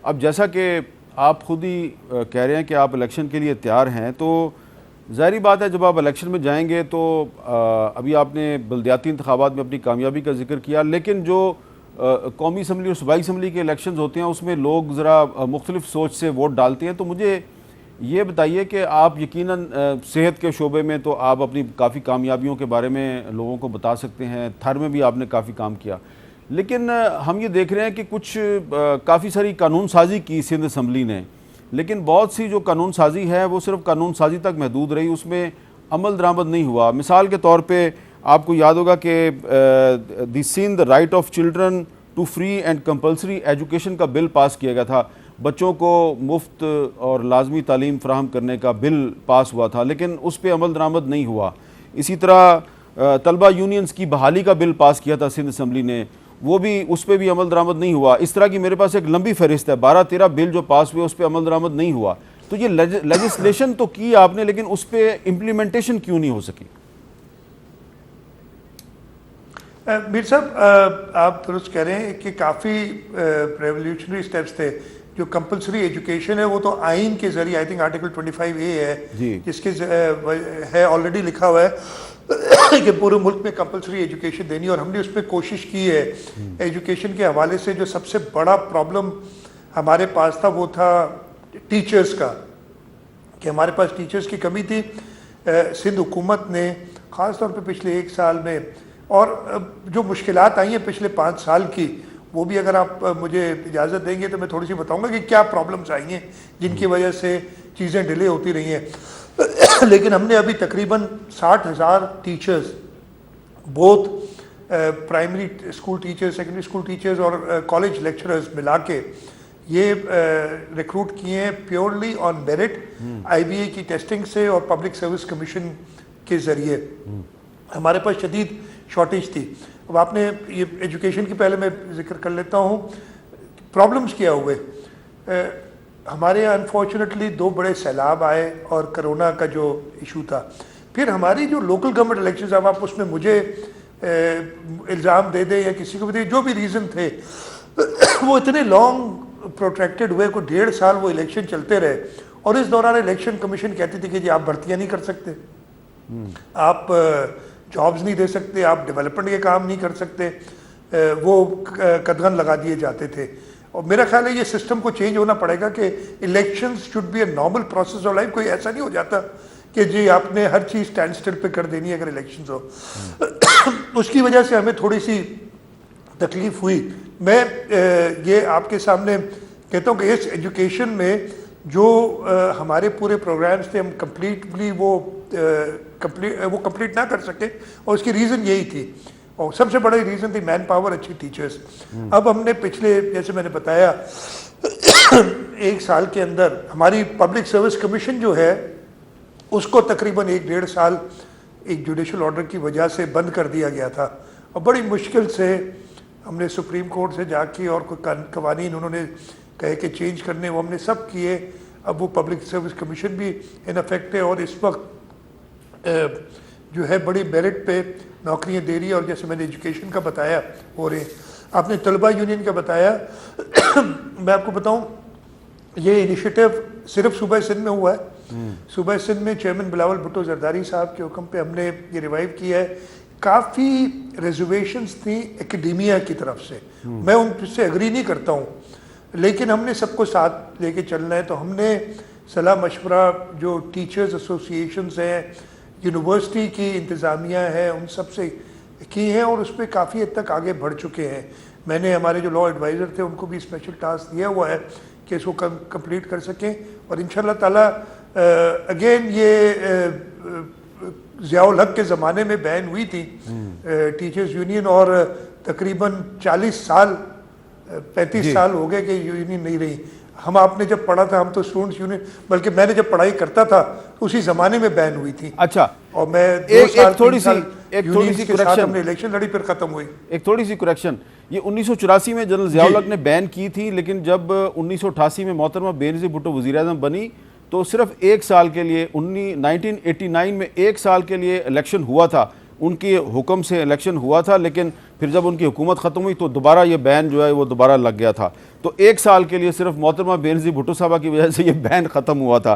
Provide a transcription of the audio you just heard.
اب جیسا کہ آپ خود ہی کہہ رہے ہیں کہ آپ الیکشن کے لیے تیار ہیں، تو ظاہری بات ہے جب آپ الیکشن میں جائیں گے تو ابھی آپ نے بلدیاتی انتخابات میں اپنی کامیابی کا ذکر کیا، لیکن جو قومی اسمبلی اور صوبائی اسمبلی کے الیکشنز ہوتے ہیں اس میں لوگ ذرا مختلف سوچ سے ووٹ ڈالتے ہیں. تو مجھے یہ بتائیے کہ آپ یقیناً صحت کے شعبے میں تو آپ اپنی کافی کامیابیوں کے بارے میں لوگوں کو بتا سکتے ہیں، تھر میں بھی آپ نے کافی کام کیا، لیکن ہم یہ دیکھ رہے ہیں کہ کچھ کافی ساری قانون سازی کی سندھ اسمبلی نے، لیکن بہت سی جو قانون سازی ہے وہ صرف قانون سازی تک محدود رہی، اس میں عمل درآمد نہیں ہوا. مثال کے طور پہ آپ کو یاد ہوگا کہ the Sindh right of children to free and compulsory education کا بل پاس کیا گیا تھا، بچوں کو مفت اور لازمی تعلیم فراہم کرنے کا بل پاس ہوا تھا، لیکن اس پہ عمل درآمد نہیں ہوا. اسی طرح طلبہ یونینز کی بحالی کا بل پاس کیا تھا سندھ اسمبلی نے، وہ بھی اس پہ بھی عمل درآمد نہیں ہوا. اس طرح کی میرے پاس ایک لمبی فہرست ہے، 12-13 بل جو پاس ہوئے اس پہ عمل درآمد نہیں ہوا. تو یہ لیجسلیشن تو کی آپ نے، لیکن اس پہ امپلیمنٹیشن کیوں نہیں ہو سکی؟ میر صاحب آپ درست کہہ رہے ہیں کہ کافی ریولیوشنری سٹیپس تھے. جو کمپلسری ایجوکیشن ہے وہ تو آئین کے ذریعے آئی تھنک آرٹیکل 25A ہے جس کے ہے آلریڈی لکھا ہوا ہے کہ پورے ملک میں کمپلسری ایجوکیشن دینی، اور ہم نے اس پہ کوشش کی ہے. ایجوکیشن کے حوالے سے جو سب سے بڑا پرابلم ہمارے پاس تھا وہ تھا ٹیچرز کا، کہ ہمارے پاس ٹیچرز کی کمی تھی. سندھ حکومت نے خاص طور پہ پچھلے 1 سال میں، اور جو مشکلات آئی ہیں پچھلے 5 سال کی، وہ بھی اگر آپ مجھے اجازت دیں گے تو میں تھوڑی سی بتاؤں گا کہ کیا پرابلمس آئی ہیں جن کی وجہ سے چیزیں ڈیلے ہوتی رہی ہیں. لیکن ہم نے ابھی تقریباً 60,000 teachers, both primary school teachers, secondary school teachers اور کالج لیکچررز ملا کے یہ ریکروٹ کیے ہیں پیورلی آن میرٹ، IBA کی ٹیسٹنگ سے اور پبلک سروس کمیشن کے ذریعے. ہمارے پاس شدید شارٹیج تھی. اب آپ نے یہ ایجوکیشن کی پہلے میں ذکر کر لیتا ہوں پرابلمس کیا ہوئے. ہمارے یہاں انفارچونیٹلی 2 بڑے سیلاب آئے اور کرونا کا جو ایشو تھا. پھر ہماری جو لوکل گورنمنٹ الیکشنز، اب آپ اس میں مجھے الزام دے دیں یا کسی کو بھی دیں، جو بھی ریزن تھے وہ اتنے لانگ پروٹریکٹڈ ہوئے، کوئی 1.5 سال وہ الیکشن چلتے رہے. اور اس دوران الیکشن کمیشن کہتی تھی کہ جی آپ بھرتیاں نہیں کر سکتے، آپ جابز نہیں دے سکتے، آپ ڈیولپمنٹ کے کام نہیں کر سکتے، وہ قدغن لگا دیے جاتے تھے. اور میرا خیال ہے یہ سسٹم کو چینج ہونا پڑے گا کہ elections should be a normal process of life. کوئی ایسا نہیں ہو جاتا کہ جی آپ نے ہر چیز اسٹینڈ اسٹل پہ کر دینی ہے اگر الیکشنز ہو. اس کی وجہ سے ہمیں تھوڑی سی تکلیف ہوئی. میں یہ آپ کے سامنے کہتا ہوں کہ اس ایجوکیشن میں جو ہمارے پورے پروگرامز تھے ہم کمپلیٹلی وہ کمپلیٹ نہ کر سکے، اور اس کی ریزن یہی تھی، اور سب سے بڑی ریزن تھی مین پاور، اچھی ٹیچرز. اب ہم نے پچھلے، جیسے میں نے بتایا، 1 سال کے اندر ہماری پبلک سروس کمیشن جو ہے اس کو تقریباً 1-1.5 سال ایک جوڈیشل آرڈر کی وجہ سے بند کر دیا گیا تھا. اور بڑی مشکل سے ہم نے سپریم کورٹ سے جا کے اور کوئی قوانین انہوں نے کہے کہ چینج کرنے، وہ ہم نے سب کیے. اب وہ پبلک سروس کمیشن بھی ان افیکٹ ہے، اور اس وقت جو ہے بڑی میرٹ پہ نوکریاں دے رہی ہے. اور جیسے میں نے ایجوکیشن کا بتایا ہو رہے، آپ نے طلبہ یونین کا بتایا، میں آپ کو بتاؤں یہ انیشیٹو صرف صوبہ سندھ میں ہوا ہے. صوبہ سندھ میں چیئرمین بلاول بھٹو زرداری صاحب کے حکم پہ ہم نے یہ ریوائیو کیا ہے. کافی ریزرویشنز تھیں اکیڈیمیا کی طرف سے، میں ان سے ایگری نہیں کرتا ہوں، لیکن ہم نے سب کو ساتھ لے کے چلنا ہے. تو ہم نے صلاح مشورہ جو ٹیچرز ایسوسیشنز ہیں، یونیورسٹی کی انتظامیہ ہے، ان سب سے کی ہیں، اور اس پہ کافی حد تک آگے بڑھ چکے ہیں. میں نے ہمارے جو لاء ایڈوائزر تھے ان کو بھی اسپیشل ٹاسک دیا ہوا ہے کہ اس کو کمپلیٹ کر سکیں. اور انشاءاللہ تعالیٰ اگین یہ ضیاء الحق کے زمانے میں بین ہوئی تھی ٹیچرز یونین، اور تقریباً 35 سال ہو گئے کہ یونین نہیں رہی. ہم آپ نے جب پڑھا تھا، ہم تو اسٹوڈنٹس یونین، بلکہ میں نے جب پڑھائی کرتا تھا تو اسی زمانے میں بین ہوئی تھی. اچھا، اور میں ایک تھوڑی سی کریکشن، ہم نے الیکشن لڑی پھر ختم ہوئی. ایک تھوڑی سی کریکشن، یہ 1984 میں جنرل ضیاء الحق نے بین کی تھی، لیکن جب 1988 میں محترمہ بینظیر بھٹو وزیر اعظم بنی تو صرف 1 سال کے لیے 1989 میں 1 سال کے لیے الیکشن ہوا تھا. ان کے حکم سے الیکشن ہوا تھا، لیکن پھر جب ان کی حکومت ختم ہوئی تو دوبارہ یہ بین جو ہے وہ دوبارہ لگ گیا تھا. تو 1 سال کے لیے صرف محترمہ بینظیر بھٹو صاحبہ کی وجہ سے یہ بین ختم ہوا تھا.